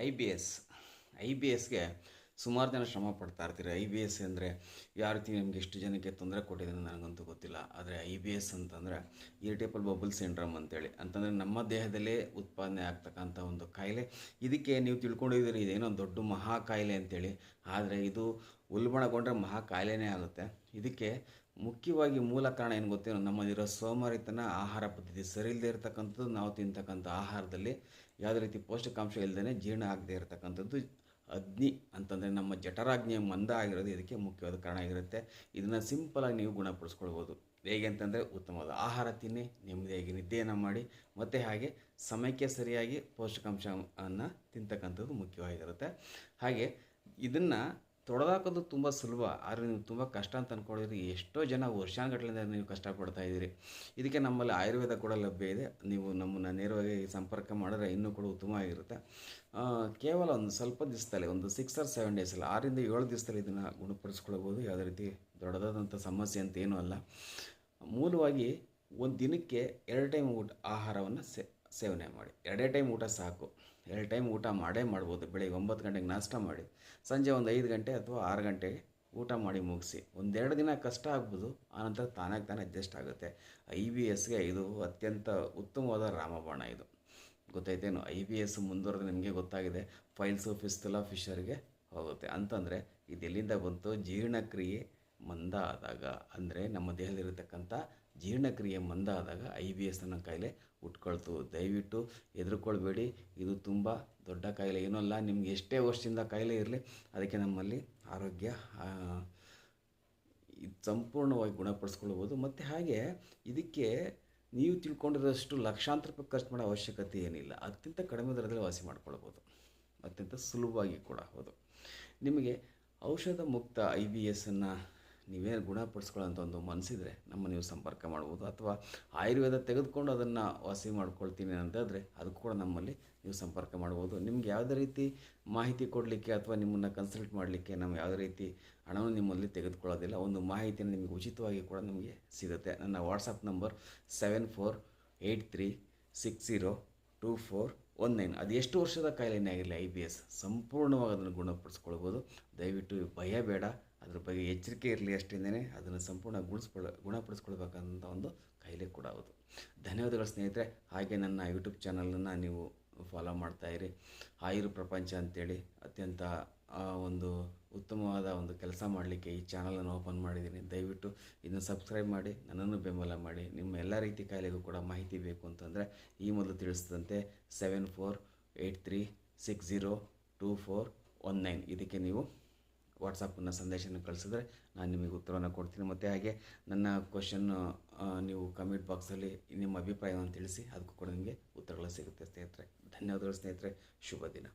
I B S I B ಎಸ್ಗೆ ಸುಮಾರು ಜನ ಶ್ರಮ ಪಡ್ತಾ ಇರ್ತೀರಿ. ಐ ಬಿ ಎಸ್ ಅಂದರೆ ಯಾವ ರೀತಿ ನಿಮಗೆ ಎಷ್ಟು ಜನಕ್ಕೆ ತೊಂದರೆ ಕೊಟ್ಟಿದೆ ನನಗಂತೂ ಗೊತ್ತಿಲ್ಲ. ಆದರೆ ಐ ಬಿ ಎಸ್ ಅಂತಂದರೆ ಇರಿಟೇಬಲ್ ಬಬಲ್ ಸಿಂಡ್ರಮ್ ಅಂತೇಳಿ, ಅಂತಂದರೆ ನಮ್ಮ ದೇಹದಲ್ಲೇ ಉತ್ಪಾದನೆ ಆಗ್ತಕ್ಕಂಥ ಒಂದು ಕಾಯಿಲೆ. ಇದಕ್ಕೆ ನೀವು ತಿಳ್ಕೊಂಡಿದ್ದೀರಿ ಇದೇನೋ ದೊಡ್ಡ ಮಹಾ ಕಾಯಿಲೆ ಅಂತೇಳಿ, ಆದರೆ ಇದು ಉಲ್ಬಣಗೊಂಡ್ರೆ ಮಹಾ ಕಾಯಿಲೆನೇ ಆಗುತ್ತೆ. ಇದಕ್ಕೆ ಮುಖ್ಯವಾಗಿ ಮೂಲ ಕಾರಣ ಏನು ಗೊತ್ತೇನೋ, ನಮ್ಮಲ್ಲಿರೋ ಸೋಮಾರಿತನ, ಆಹಾರ ಪದ್ಧತಿ ಸರಿ ಇಲ್ಲದೆ ಇರತಕ್ಕಂಥದ್ದು, ನಾವು ತಿಂತಕ್ಕಂಥ ಆಹಾರದಲ್ಲಿ ಯಾವುದೇ ರೀತಿ ಪೌಷ್ಟಿಕಾಂಶ ಇಲ್ಲದೇ ಜೀರ್ಣ ಆಗದೆ ಇರತಕ್ಕಂಥದ್ದು, ಅಗ್ನಿ ಅಂತಂದರೆ ನಮ್ಮ ಜಠರಾಗ್ನಿಯ ಮಂದ ಆಗಿರೋದು ಇದಕ್ಕೆ ಮುಖ್ಯವಾದ ಕಾರಣ ಆಗಿರುತ್ತೆ. ಇದನ್ನು ಸಿಂಪಲಾಗಿ ನೀವು ಗುಣಪಡಿಸ್ಕೊಳ್ಬೋದು. ಹೇಗೆ ಅಂತಂದರೆ ಉತ್ತಮವಾದ ಆಹಾರ ತಿನ್ನಿ, ನೆಮ್ಮದಿಯಾಗಿ ನಿದ್ದೆಯನ್ನು ಮಾಡಿ, ಮತ್ತು ಹಾಗೆ ಸಮಯಕ್ಕೆ ಸರಿಯಾಗಿ ಪೌಷ್ಟಿಕಾಂಶವನ್ನು ತಿಂತಕ್ಕಂಥದ್ದು ಮುಖ್ಯವಾಗಿರುತ್ತೆ. ಹಾಗೆ ಇದನ್ನು ತೊಡೆದಾಕೋದು ತುಂಬ ಸುಲಭ, ಆದರೆ ನೀವು ತುಂಬ ಕಷ್ಟ ಅಂತ ಅಂದ್ಕೊಂಡಿದ್ರಿ. ಎಷ್ಟೋ ಜನ ವರ್ಷಾನುಗಟ್ಟಲೆಯಿಂದ ನೀವು ಕಷ್ಟಪಡ್ತಾ ಇದ್ದೀರಿ. ಇದಕ್ಕೆ ನಮ್ಮಲ್ಲಿ ಆಯುರ್ವೇದ ಕೂಡ ಲಭ್ಯ ಇದೆ. ನೀವು ನಮ್ಮನ್ನು ನೇರವಾಗಿ ಸಂಪರ್ಕ ಮಾಡಿದ್ರೆ ಇನ್ನೂ ಕೂಡ ಉತ್ತಮವಾಗಿರುತ್ತೆ. ಕೇವಲ ಒಂದು ಸ್ವಲ್ಪ ದಿವಸದಲ್ಲಿ, ಒಂದು 6 or 7 ಡೇಸಲ್ಲಿ, 6 ರಿಂದ 7 ದಿವಸದಲ್ಲಿ ಇದನ್ನು ಗುಣಪಡಿಸ್ಕೊಳ್ಬೋದು. ಯಾವುದೇ ರೀತಿ ದೊಡ್ಡದಾದಂಥ ಸಮಸ್ಯೆ ಅಂತ ಏನೂ ಅಲ್ಲ. ಮೂಲವಾಗಿ ಒಂದು ದಿನಕ್ಕೆ 2 ಟೈಮ್ ಆಹಾರವನ್ನು ಸೇವನೆ ಮಾಡಿ. 2 ಟೈಮ್ ಊಟ ಸಾಕು. 2 ಟೈಮ್ ಊಟ ಮಾಡೇ ಮಾಡ್ಬೋದು. ಬೆಳಿಗ್ಗೆ 9 ಗಂಟೆಗೆ ನಾಷ್ಟ ಮಾಡಿ, ಸಂಜೆ ಒಂದು 5 ಗಂಟೆ ಅಥವಾ 6 ಗಂಟೆಗೆ ಊಟ ಮಾಡಿ ಮುಗಿಸಿ. 1-2 ದಿನ ಕಷ್ಟ ಆಗ್ಬೋದು, ಆನಂತರ ತಾನಾಗಿ ಅಡ್ಜಸ್ಟ್ ಆಗುತ್ತೆ. ಐ ಬಿ ಎಸ್ಗೆ ಇದು ಅತ್ಯಂತ ಉತ್ತಮವಾದ ರಾಮಬಾಣ. ಇದು ಗೊತ್ತಾಯ್ತೇನು? ಐ ಬಿ ಎಸ್ ಮುಂದುವರೆದು ನಿಮಗೆ ಗೊತ್ತಾಗಿದೆ, ಫೈಲ್ಸು ಫಿಸ್ತುಲಾ ಫಿಶರ್ಗೆ ಹೋಗುತ್ತೆ. ಅಂತಂದರೆ ಇದೆಲ್ಲಿಂದ ಬಂತು? ಜೀರ್ಣಕ್ರಿಯೆ ಮಂದ ಆದಾಗ, ಅಂದರೆ ನಮ್ಮ ದೇಹದಲ್ಲಿರತಕ್ಕಂಥ ಜೀರ್ಣಕ್ರಿಯೆ ಮಂದ ಆದಾಗ ಐ ಬಿ ಎಸ್ ಅನ್ನೋ ಕಾಯಿಲೆ ಹುಟ್ಕೊಳ್ತು. ದಯವಿಟ್ಟು ಹೆದರ್ಕೊಳ್ಬೇಡಿ. ಇದು ತುಂಬ ದೊಡ್ಡ ಕಾಯಿಲೆ ಏನೂ ಅಲ್ಲ. ನಿಮ್ಗೆ ಎಷ್ಟೇ ವರ್ಷದಿಂದ ಕಾಯಿಲೆ ಇರಲಿ, ಅದಕ್ಕೆ ನಮ್ಮಲ್ಲಿ ಆರೋಗ್ಯ ಇದು ಸಂಪೂರ್ಣವಾಗಿ ಗುಣಪಡಿಸ್ಕೊಳ್ಬೋದು. ಮತ್ತು ಹಾಗೆ ಇದಕ್ಕೆ ನೀವು ತಿಳ್ಕೊಂಡಿರೋಷ್ಟು ಲಕ್ಷಾಂತರ ರೂಪಾಯಿ ಖರ್ಚು ಮಾಡೋ ಅವಶ್ಯಕತೆ ಏನಿಲ್ಲ. ಅತ್ಯಂತ ಕಡಿಮೆ ದರದಲ್ಲಿ ವಾಸಿ ಮಾಡ್ಕೊಳ್ಬೋದು, ಅತ್ಯಂತ ಸುಲಭವಾಗಿ ಕೂಡ. ಹೌದು, ನಿಮಗೆ ಔಷಧ ಮುಕ್ತ ಐ ಬಿ ಎಸ್ಸನ್ನು ನೀವೇನು ಗುಣಪಡಿಸ್ಕೊಳ್ಳೋಂಥ ಒಂದು ಮನಸ್ಸಿದ್ರೆ ನೀವು ಸಂಪರ್ಕ ಮಾಡ್ಬೋದು. ಅಥವಾ ಆಯುರ್ವೇದ ತೆಗೆದುಕೊಂಡು ಅದನ್ನು ವಾಸಿ ಮಾಡ್ಕೊಳ್ತೀನಿ ಅಂತಾದರೆ ಅದಕ್ಕೂ ಕೂಡ ನಮ್ಮಲ್ಲಿ ನೀವು ಸಂಪರ್ಕ ಮಾಡ್ಬೋದು. ನಿಮ್ಗೆ ಯಾವುದೇ ರೀತಿ ಮಾಹಿತಿ ಕೊಡಲಿಕ್ಕೆ ಅಥವಾ ನಿಮ್ಮನ್ನು ಕನ್ಸಲ್ಟ್ ಮಾಡಲಿಕ್ಕೆ ನಾವು ಯಾವುದೇ ರೀತಿ ಹಣವನ್ನು ನಿಮ್ಮಲ್ಲಿ ತೆಗೆದುಕೊಳ್ಳೋದಿಲ್ಲ. ಒಂದು ಮಾಹಿತಿಯನ್ನು ನಿಮಗೆ ಉಚಿತವಾಗಿ ಕೂಡ ನಿಮಗೆ ಸಿಗುತ್ತೆ. ನನ್ನ ವಾಟ್ಸಪ್ ನಂಬರ್ 7483602419. ಅದು ಎಷ್ಟು ವರ್ಷದ ಕಾಯಿಲೆನೇ ಆಗಿರಲಿ, ಐ ಬಿ ಎಸ್ ಸಂಪೂರ್ಣವಾಗಿ ಅದನ್ನು ಗುಣಪಡಿಸ್ಕೊಳ್ಬೋದು. ದಯವಿಟ್ಟು ಭಯ ಬೇಡ, ಅದ್ರ ಬಗ್ಗೆ ಎಚ್ಚರಿಕೆ ಇರಲಿ ಅಷ್ಟೇನೆ. ಅದನ್ನು ಸಂಪೂರ್ಣ ಗುಣಪಡಿಸ್ಕೊಳ್ಬೇಕಂತ ಒಂದು ಕಾಯಿಲೆ ಕೂಡ ಹೌದು. ಧನ್ಯವಾದಗಳು ಸ್ನೇಹಿತರೆ. ಹಾಗೆ ನನ್ನ ಯೂಟ್ಯೂಬ್ ಚಾನಲನ್ನು ನೀವು ಫಾಲೋ ಮಾಡ್ತಾಯಿರಿ. ಆಯುರ್ ಪ್ರಪಂಚ ಅಂತೇಳಿ ಅತ್ಯಂತ ಒಂದು ಉತ್ತಮವಾದ ಒಂದು ಕೆಲಸ ಮಾಡಲಿಕ್ಕೆ ಈ ಚಾನಲನ್ನು ಓಪನ್ ಮಾಡಿದ್ದೀನಿ. ದಯವಿಟ್ಟು ಇದನ್ನು ಸಬ್ಸ್ಕ್ರೈಬ್ ಮಾಡಿ, ನನ್ನನ್ನು ಬೆಂಬಲ ಮಾಡಿ. ನಿಮ್ಮ ಎಲ್ಲ ರೀತಿ ಕಾಯಿಲೆಗೂ ಕೂಡ ಮಾಹಿತಿ ಬೇಕು ಅಂತಂದರೆ ಈ ಮೊದಲು ತಿಳಿಸಿದಂತೆ 7483602419 ಇದಕ್ಕೆ ನೀವು ವಾಟ್ಸಪ್ಪನ್ನು ಸಂದೇಶನ ಕಳಿಸಿದ್ರೆ ನಾನು ನಿಮಗೆ ಉತ್ತರವನ್ನು ಕೊಡ್ತೀನಿ. ಮತ್ತು ಹಾಗೆ ನನ್ನ ಕ್ವಶನ್ನು ನೀವು ಕಮೆಂಟ್ ಬಾಕ್ಸಲ್ಲಿ ನಿಮ್ಮ ಅಭಿಪ್ರಾಯವನ್ನು ತಿಳಿಸಿ, ಅದಕ್ಕೂ ಕೂಡ ನಿಮಗೆ ಉತ್ತರಗಳು ಸಿಗುತ್ತೆ ಸ್ನೇಹಿತರೆ. ಧನ್ಯವಾದಗಳು ಸ್ನೇಹಿತರೆ. ಶುಭ ದಿನ.